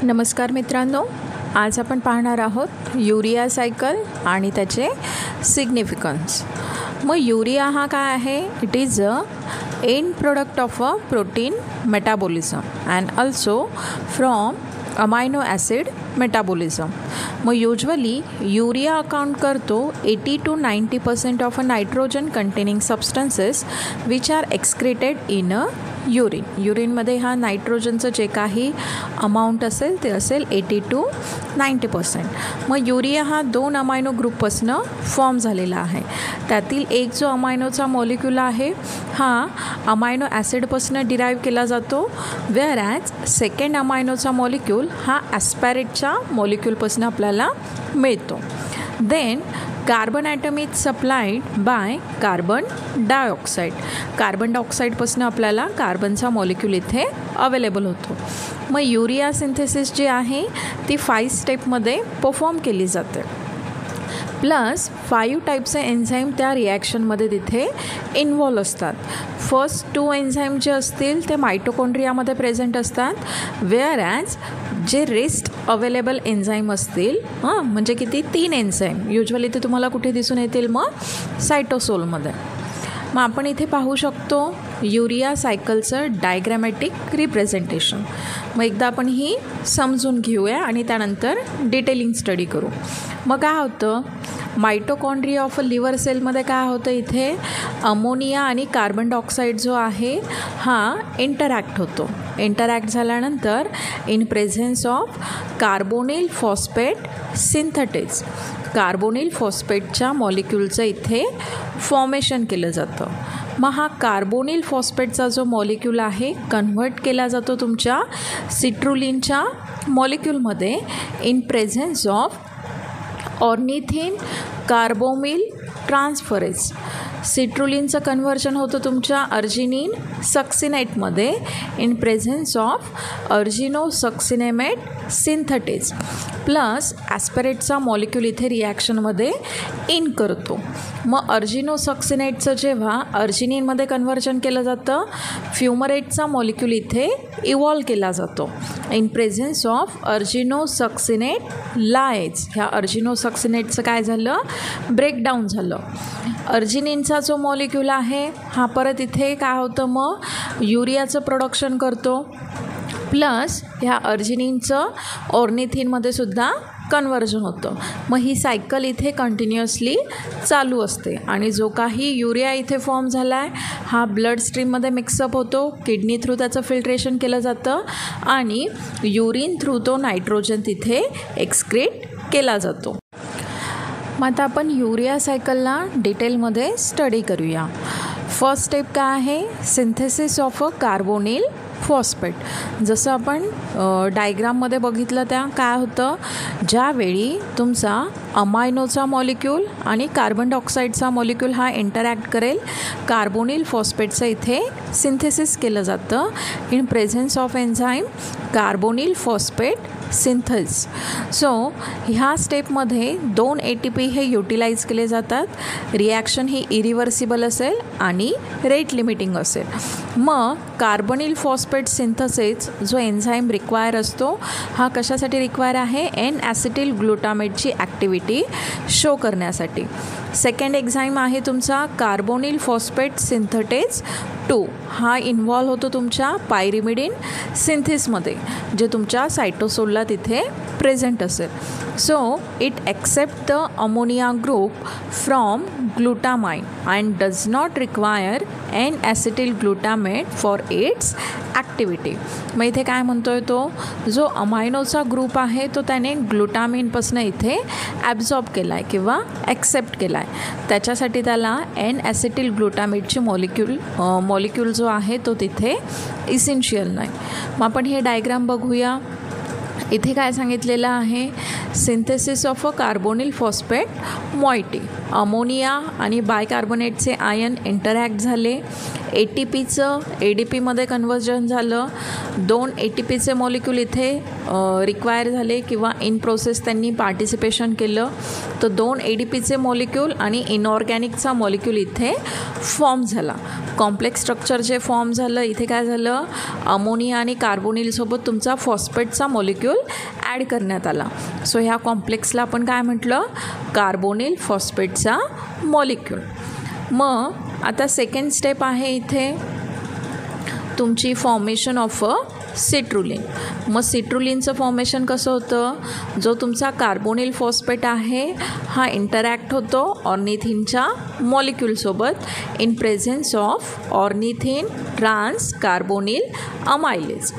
नमस्कार मित्रांनो, आज आपण पाहणार आहोत युरिया सायकल आणि त्याचे सिग्निफिकन्स. मग युरिया हा काय आहे? It is a end product of a protein metabolism and also from amino acid metabolism. मग युजली युरिया अकाउंट करतो 80 to 90% of a nitrogen containing substances which are excreted in a urine. युरिनमध्ये हा नायट्रोजनचं जे काही अमाऊंट असेल ते असेल 80 to 90%. मग युरिया हा 2 अमायनो ग्रुपपासनं फॉर्म झालेला आहे. त्यातील एक जो अमायनोचा मॉलिक्यूल आहे हा अमायनो ॲसिडपासनं डिराईव्ह केला जातो, वेअर ॲज सेकंड अमायनोचा मॉलिक्यूल हा ॲस्पॅरेटच्या मॉलिक्यूलपासनं आपल्याला मिळतो. Then carbon atom is supplied by carbon dioxide. Carbon डायऑक्साईडपासून आपल्याला कार्बनचा मॉलिक्यूल इथे अवेलेबल होतो. मग युरिया सिंथेसिस जी आहे ती 5 स्टेपमध्ये परफॉर्म केली जाते. प्लस 5 टाईपचे एन्झाईम त्या रिॲक्शनमध्ये तिथे इन्व्हॉल्व असतात. फर्स्ट 2 एन्झाईम जे असतील ते मायटोकॉन्ड्रियामध्ये प्रेझेंट असतात, वेअर ॲज जे रेस्ट अवेलेबल एन्झाईम असतील म्हणजे किती 3 एन्झाईम युजली ते तुम्हाला कुठे दिसून येतील? मग सायटोसोलमध्ये. मग आपण इथे पाहू शकतो युरिया सायकलचं डायग्रॅमॅटिक रिप्रेझेंटेशन. मग एकदा आपण ही समजून घेऊया आणि त्यानंतर डिटेलिंग स्टडी करू. मग काय होतं, मायटोकॉन्ड्रिया ऑफ अ लिव्हर सेलमध्ये काय होतं, इथे अमोनिया आणि कार्बन डायऑक्साईड जो आहे हा इंटरॅक्ट होतो. इंटरॅक्ट झाल्यानंतर in presence of carbonyl phosphate synthetase, carbonyl फॉस्फेटच्या मॉलिक्यूलचं इथे फॉर्मेशन केलं जातं. मग हा कार्बोनिल फॉस्फेटचा जो मॉलिक्यूल आहे कन्व्हर्ट केला जातो तुमच्या सिट्रुलिनच्या मॉलिक्यूलमध्ये in presence of ornithine carbamoyl transferase. सिट्रुलिनचं कन्व्हर्जन होतं तुमच्या अर्जिनिन सक्सिनेटमध्ये in presence of argino succinate synthetase. Plus ॲस्परेटचा मॉलिक्यूल इथे रिॲक्शनमध्ये इन करतो. मग अर्जिनो सक्सिनेटचं जेव्हा अर्जिनिनमध्ये कन्व्हर्जन केलं जातं, फ्युमरेटचा मॉलिक्यूल इथे इव्हॉल्व केला जातो in presence of argino succinate lyase. ह्या अर्जिनो सक्सिनेटचं काय झालं? ब्रेकडाऊन झालं. अर्जिनिनचा जो मॉलिक्यूल आहे हा परत इथे काय होतं, मग युरियाचं प्रोडक्शन करतो. प्लस ह्या अर्जिनिनचं ऑर्निथिनमध्ये सुद्धा कन्व्हर्जन होतं. मग ही सायकल इथे कंटिन्युअसली चालू असते आणि जो काही युरिया इथे फॉर्म झाला आहे हा ब्लड स्ट्रीममध्ये मिक्सअप होतो. किडनी थ्रू त्याचं फिल्ट्रेशन केलं जातं आणि युरिन थ्रू तो नायट्रोजन तिथे एक्सक्रीट केला जातो. मग आता आपण युरिया सायकलला डिटेलमध्ये स्टडी करूया. फर्स्ट स्टेप काय आहे? Synthesis of a carbonyl phosphate. जसं आपण डायग्राममध्ये बघितलं त्या काय होतं, ज्यावेळी तुमचा अमायनोचा मॉलिक्यूल आणि कार्बन डायऑक्साईडचा मॉलिक्यूल हा इंटरॅक्ट करेल, कार्बोनिल फॉस्फेटचं इथे सिंथेसिस केलं जातं in presence of enzyme carbonyl phosphate synthase. So ह्या स्टेपमध्ये 2 ATP हे युटिलाइज केले जातात. रिॲक्शन ही इरिव्हर्सिबल असेल आणि रेट लिमिटिंग असेल. मग कार्बोनिल फॉस्फेट सिंथेसिस जो एन्झाईम रिक्वायर असतो हा कशासाठी रिक्वायर आहे? एन ॲसिटिल ग्लुटामेटची ॲक्टिव्हिटी शो करण्यासाठी. सेकंड एन्झाईम आहे तुमचा कार्बोनिल फॉस्फेट सिंथेटेज 2. हा इन्व्हॉल्व होतो तुमच्या पायरिमिडिन सिंथेसमध्ये जे तुमच्या सायटोसोलला तिथे प्रेझेंट असेल. So it accept the ammonia group from glutamine and does not require N acetyl glutamate for its activity. मग इथे काय म्हणतो आहे, तो जो अमायनोचा ग्रुप आहे तो त्याने ग्लुटामिनपासून इथे ॲब्झॉर्ब केला आहे किंवा ॲक्सेप्ट केला आहे. त्याच्यासाठी त्याला एन ॲसिटिल ग्लुटामेटची मॉलिक्यूल जो आहे तो तिथे इसेन्शियल नाही. मग आपण हे डायग्राम बघूया. इथे काय सांगितलेलं आहे? Synthesis of a carbonyl phosphate moiety. Ammonia आणि बायकार्बोनेटचे आयन इंटरॅक्ट झाले. ATPचं ADPमध्ये कन्व्हर्जन झालं. 2 ATPचे मॉलिक्यूल इथे रिक्वायर झाले किंवा इन प्रोसेस त्यांनी पार्टिसिपेशन केलं. तर 2 ADPचे मॉलिक्यूल आणि इनऑर्गॅनिकचा मॉलिक्यूल इथे फॉर्म झाला. कॉम्प्लेक्स स्ट्रक्चर जे फॉर्म झालं इथे काय झालं, अमोनिया आणि कार्बोनिलसोबत तुमचा फॉस्फेटचा मॉलिक्यूल ॲड करण्यात आला. सो ह्या कॉम्प्लेक्सला आपण काय म्हटलं, कार्बोनिल फॉस्फेटचा मॉलिक्यूल. मग आता सेकंड स्टेप आहे इथे तुमची फॉर्मेशन ऑफ अ सिट्रुलिन. मग सिट्रुलिनचं फॉर्मेशन कसं होतं, जो तुमचा कार्बोनिल फॉस्फेट आहे हा इंटरॅक्ट होतो ऑर्निथिनच्या मॉलिक्यूलसोबत in presence of ornithine trans carbonyl amylase.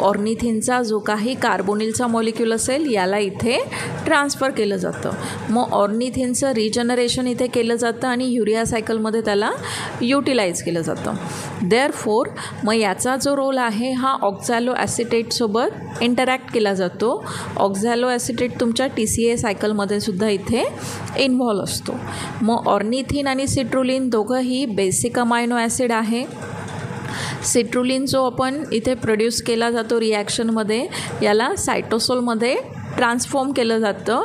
ऑर्निथिनचा जो काही कार्बोनिलचा मॉलिक्यूल असेल याला इथे ट्रान्सफर केलं जातं. मग ऑर्निथिनचं रिजनरेशन इथे केलं जातं आणि युरिया सायकलमध्ये त्याला युटिलाइज केलं जातं. देअरफोर मग याचा जो रोल आहे हा ऑक्झॅलो ॲसिटेटसोबत इंटरॅक्ट केला जातो. ऑक्झॅलो ॲसिटेट तुमच्या TCA सायकलमध्ये सुद्धा इथे इन्व्हॉल्व असतो. मग ऑर्निथिन आणि सिट्रुलिन दोघंही बेसिक अमायनो ॲसिड आहे. सिट्रुलिन जो आपण इथे प्रोड्यूस केला जातो रिॲक्शनमध्ये याला सायटोसोलमध्ये ट्रान्सफॉर्म केलं जातं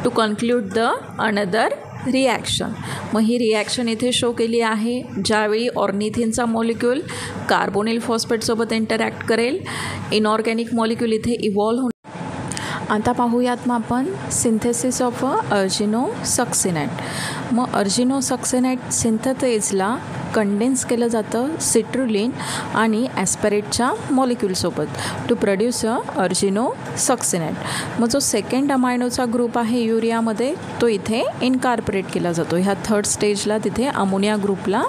टू कन्क्ल्यूड द अनदर रिॲक्शन. मग ही रिॲक्शन इथे शो केली आहे. ज्यावेळी ऑर्निथिनचा मॉलिक्यूल कार्बोनिल फॉस्फेटसोबत इंटरॅक्ट करेल, इनऑर्गॅनिक मॉलिक्यूल इथे इव्हॉल्व. आता पाहूयात मग आपण सिंथेसिस ऑफ अर्जिनो सक्सिनेट. मग अर्जिनो सक्सिनेट सिंथेसिसला कंडेन्स केलं जातं सिट्रुलिन आणि ॲस्पेरेटच्या मॉलिक्यूलसोबत टू प्रोड्यूस अर्जिनो सक्सिनेट. मग जो सेकंड अमायनोचा ग्रुप आहे युरियामध्ये तो इथे इनकॉर्पोरेट केला जातो. ह्या थर्ड स्टेजला तिथे अमोनिया ग्रुपला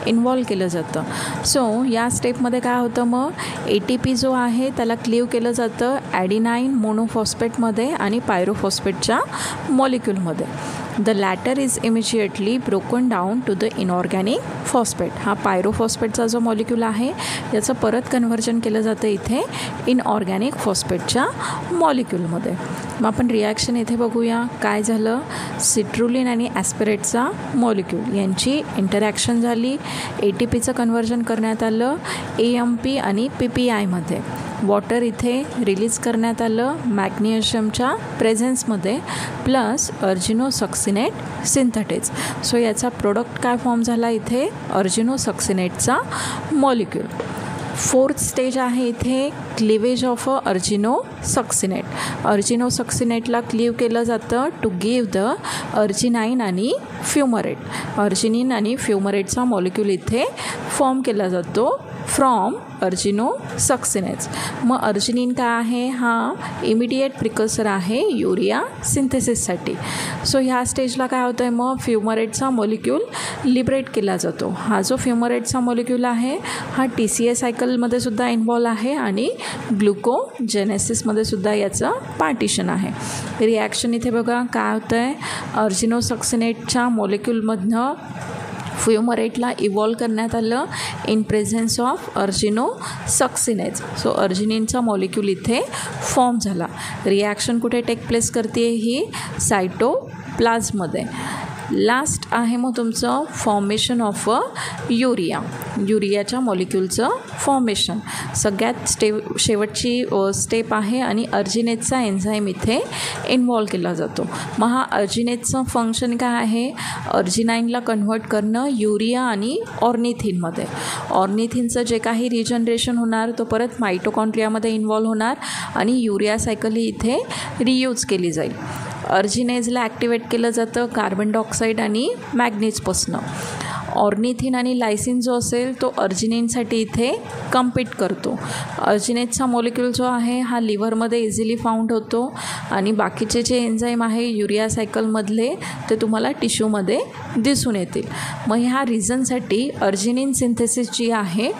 इन्व्हॉल्व केलं जातं. सो या स्टेपमध्ये काय होतं, मग ATP जो आहे त्याला क्लीव केलं जातं ॲडिनाईन मोनोफॉस्फेटमध्ये आणि पायरोफॉस्फेटच्या मॉलिक्यूलमध्ये. The latter is immediately broken down to the inorganic phosphate. हा पायरोफॉस्फेटचा जो मॉलिक्यूल आहे याचं परत कन्व्हर्जन केलं जातं इथे इनऑर्गॅनिक फॉस्फेटच्या मॉलिक्यूलमध्ये. मग आपण रिॲक्शन इथे बघूया काय झालं. सिट्रुलिन आणि ॲस्पेरेटचा मॉलिक्यूल यांची इंटरॅक्शन झाली. ATPचं कन्व्हर्जन करण्यात आलं AMP आणि PPIमध्ये. वॉटर इथे रिलीज करण्यात आलं मॅग्नेशियमच्या प्रेझेन्समध्ये प्लस अर्जिनो सक्सिनेट सिंथेटेज. सो याचा प्रोडक्ट काय फॉर्म झाला इथे, अर्जिनो सक्सिनेटचा मॉलिक्यूल. फोर्थ स्टेज आहे इथे cleavage of argino succinate. अर्जिनो सक्सिनेटला cleave केलं जातं टू गिव्ह द अर्जिनाईन आणि फ्युमरेट. अर्जिनिन आणि फ्युमरेटचा मॉलिक्यूल इथे फॉर्म केला जातो फ्रॉम अर्जिनो सक्सिनेट्स. मग अर्जिनिन काय आहे, हा इमिडिएट प्रिकर्सर आहे युरिया सिंथेसिससाठी. सो ह्या स्टेजला काय होतं आहे, मग फ्युमरेटचा मॉलिक्यूल लिबरेट केला जातो. हा जो फ्युमरेटचा मॉलिक्यूल आहे हा TCA सायकलमध्ये सुद्धा इन्व्हॉल्व आहे आणि ग्लुकोजेनेसिसमध्ये सुद्धा याचं पार्टिशन आहे. रिॲक्शन इथे बघा काय होतं आहे, अर्जिनो सक्सिनेटच्या मॉलिक्यूलमधनं फ्युमरेटला इव्हॉल्व करण्यात आलं in presence of argino succinase. So अर्जिनिनचा मॉलिक्यूल इथे फॉर्म झाला. रिॲक्शन कुठे टेक प्लेस करते, ही सायटोप्लाझमध्ये. लास्ट आहे मग तुमचं फॉर्मेशन ऑफ युरिया. युरियाच्या मॉलिक्यूलचं फॉर्मेशन सगळ्यात शेवटची स्टेप आहे आणि अर्जिनेजचा एन्झाईम इथे इन्व्हॉल्व केला जातो. मग हा अर्जिनेजचं फंक्शन काय आहे, अर्जिनाईनला कन्व्हर्ट करणं युरिया आणि ऑर्निथिनमध्ये. ऑर्निथिनचं जे काही रिजनरेशन होणार तो परत मायटोकॉन्ड्रियामध्ये इन्व्हॉल्व होणार आणि युरिया सायकल ही इथे रियूज केली जाईल. अर्जिनेजला ॲक्टिवेट केलं जातं कार्बन डायऑक्साईड आणि मॅग्नीजपासनं. ऑर्निथिन आणि लायसिन जो असेल तो अर्जिनिनसाठी इथे कम्पीट करतो. अर्जिनेजचा मॉलिक्यूल जो आहे हा लिव्हरमध्ये इझिली फाउंड होतो आणि बाकीचे जे एन्झाईम आहे युरिया सायकलमधले ते तुम्हाला टिश्यूमध्ये दिसून येतील. मग ह्या रिझनसाठी अर्जिनिन सिंथेसिस जी आहे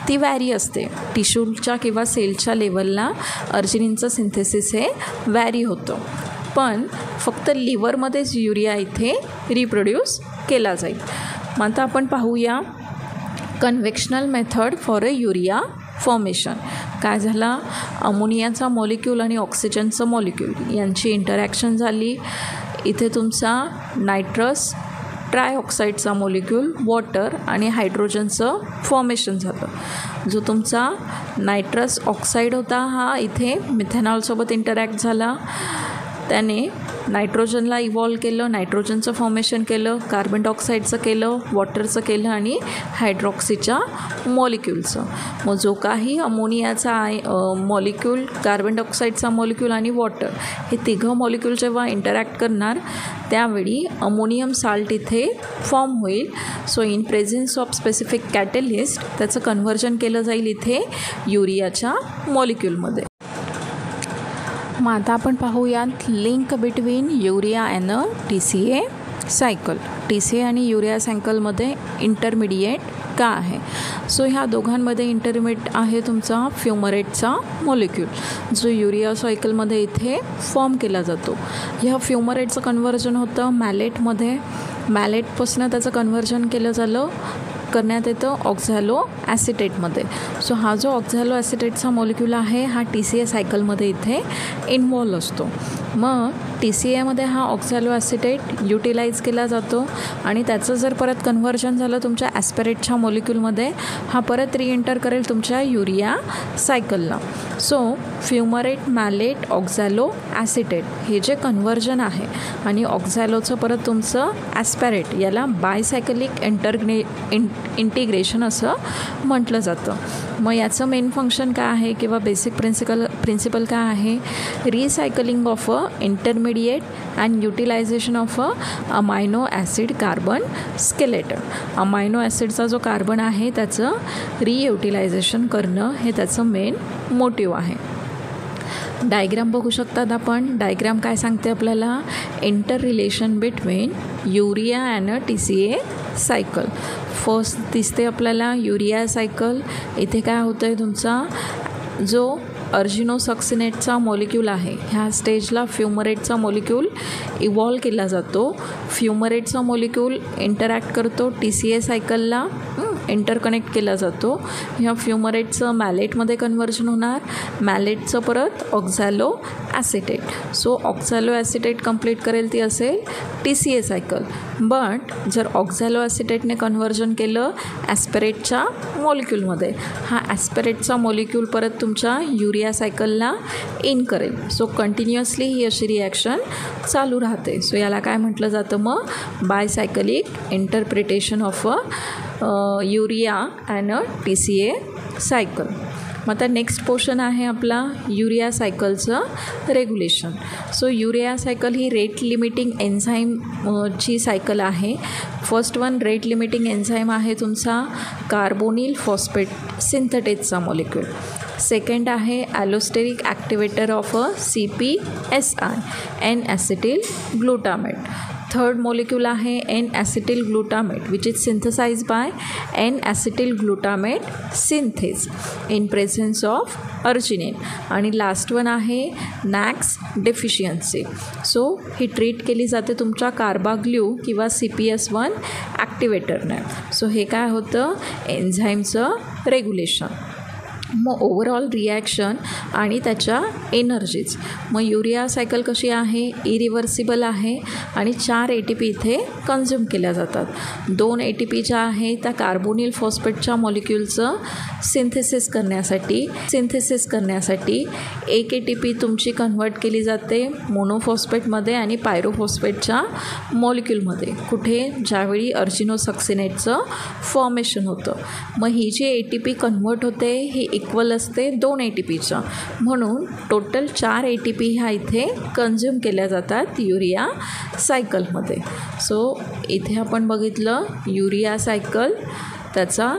ती वॅरी असते. टिश्यूच्या किंवा सेलच्या लेवलला अर्जिनिनचं सिंथेसिस हे वॅरी होतं, पण फक्त लिव्हरमध्येच युरिया इथे रिप्रोड्यूस केला जाईल. मग आता आपण पाहूया convectional method for a urea formation. काय झाला, अमोनियाचा मॉलिक्यूल आणि ऑक्सिजनचं मॉलिक्यूल यांची इंटरॅक्शन झाली. इथे तुमचा नायट्रस ट्रायऑक्साईडचा मॉलिक्यूल वॉटर आणि हायड्रोजनचं फॉर्मेशन झालं. जो तुमचा नायट्रस ऑक्साईड होता हा इथे मिथेनॉलसोबत इंटरॅक्ट झाला, त्याने नायट्रोजनला इव्हॉल्व केलं, नायट्रोजनचं फॉर्मेशन केलं, कार्बन डायऑक्साईडचं केलं, वॉटरचं केलं आणि हायड्रॉक्सीच्या मॉलिक्यूलचं. मग जो काही अमोनियाचा मॉलिक्यूल, कार्बन डायऑक्साईडचा मॉलिक्यूल आणि वॉटर हे तिघं मॉलिक्यूल जेव्हा इंटरॅक्ट करणार त्यावेळी अमोनियम साल्ट इथे फॉर्म होईल. So in presence of specific catalyst त्याचं कन्व्हर्जन केलं जाईल इथे युरियाच्या मॉलिक्यूलमध्ये. मग आता आपण पाहूयात link between urea and TCA cycle. TCA आणि युरिया सायकलमध्ये इंटरमिडिएट का आहे? सो ह्या दोघांमध्ये इंटरमिडिएट आहे तुमचा फ्युमरेटचा मॉलिक्यूल, जो युरिया सायकलमध्ये इथे फॉर्म केला जातो. ह्या फ्युमरेटचं कन्व्हर्जन होतं मॅलेटमध्ये. मॅलेटपासून त्याचं कन्व्हर्जन करण्यात येतं ऑक्झॅलो ॲसिटेटमध्ये. सो हा जो ऑक्झॅलो ॲसिटेटचा मॉलिक्यूल आहे हा TCA सायकलमध्ये इथे इन्व्हॉल्व असतो. मग TCAमध्ये हा ऑक्झॅलो ॲसिटेट युटिलाइज केला जातो आणि त्याचं जर परत कन्व्हर्जन झालं तुमच्या ॲस्पिरेटच्या मॉलिक्यूलमध्ये, हा परत रिएंटर करेल तुमच्या युरिया सायकलला. सो फ्युमरेट, मॅलेट, ऑक्झॅलो ॲसिटेट हे जे कन्व्हर्जन आहे आणि ऑक्झॅलोचं परत तुमचं ॲस्पॅरेट, याला बायसायकलिक इंटिग्रेशन असं म्हटलं जातं. मग याचं मेन फंक्शन काय आहे किंवा बेसिक प्रिन्सिपल काय आहे? Recycling of a intermediate and utilization of a amino acid carbon skeleton. Amino ॲसिडचा जो कार्बन आहे त्याचं रियुटिलायझेशन करणं हे त्याचं मेन मोटिव्ह आहे. डायग्राम बघू शकतात आपण. डायग्राम काय सांगते आपल्याला? Inter relation between urea and TCA cycle. First दिसते आपल्याला युरिया सायकल. इथे काय होतं आहे, तुमचा जो अर्जिनोसक्सिनेटचा मॉलिक्यूल आहे ह्या स्टेजला फ्युमरेटचा मॉलिक्यूल इव्हॉल्व केला जातो. फ्युमरेटचा मॉलिक्यूल इंटरॅक्ट करतो TCA सायकलला, इंटरकनेक्ट केला जातो. ह्या फ्युमरेटचं मॅलेटमध्ये कन्व्हर्जन होणार, मॅलेटचं परत ऑक्झॅलो ॲसिटेट. सो ऑक्झॅलो ॲसिटेट कंप्लीट करेल ती असेल TCA सायकल. बट जर ऑक्झॅलो ॲसिटेटने कन्व्हर्जन केलं ॲस्पिरेटच्या मॉलिक्यूलमध्ये, हा ॲस्पिरेटचा मॉलिक्यूल परत तुमच्या युरिया सायकलला इन करेल. सो कंटिन्युअसली ही अशी रिॲक्शन चालू राहते. सो याला काय म्हटलं जातं मग? Bicyclic interpretation of urea and TCA cycle. मग आता नेक्स्ट पोर्शन आहे आपला युरिया सायकलचं रेग्युलेशन. सो युरिया सायकल ही रेट लिमिटिंग एन्झाईमची सायकल आहे. First one rate limiting enzyme आहे तुमचा कार्बोनिल फॉस्फेट सिंथेटेजचा मॉलिक्यूल. सेकंड आहे allosteric activator of CpSi N acetyl glutamate. Third molecule आहे N acetyl glutamate which is synthesize by N acetyl glutamate synthase in presence of arginine. आणि last one आहे next deficiency. So ही treat केली जाते तुमच्या कार्बाग्ल्यू किंवा CpS1 ॲक्टिवेटरने. So हे काय होतं? एन्झाईमचं रेग्युलेशन. मग ओव्हरऑल रिॲक्शन आणि त्याच्या एनर्जीज. मग युरिया सायकल कशी आहे? इरिव्हर्सिबल आहे आणि 4 ATP इथे कन्झ्युम केल्या जातात. 2 ATP ज्या आहे त्या कार्बोनिल फॉस्फेटच्या मॉलिक्यूलचं सिंथेसिस करण्यासाठी 1 ATP तुमची कन्व्हर्ट केली जाते मोनोफॉस्फेटमध्ये आणि पायरोफॉस्फेटच्या मॉलिक्यूलमध्ये. कुठे? ज्यावेळी अर्जिनोसक्सिनेटचं फॉर्मेशन होतं. मग ही जी ATP कन्व्हर्ट होते ही इक्वल असते 2 ATPच्या, म्हणून टोटल 4 ATP ह्या इथे कन्झ्युम केल्या जातात युरिया सायकलमध्ये. सो इथे आपण बघितलं युरिया सायकल, त्याचा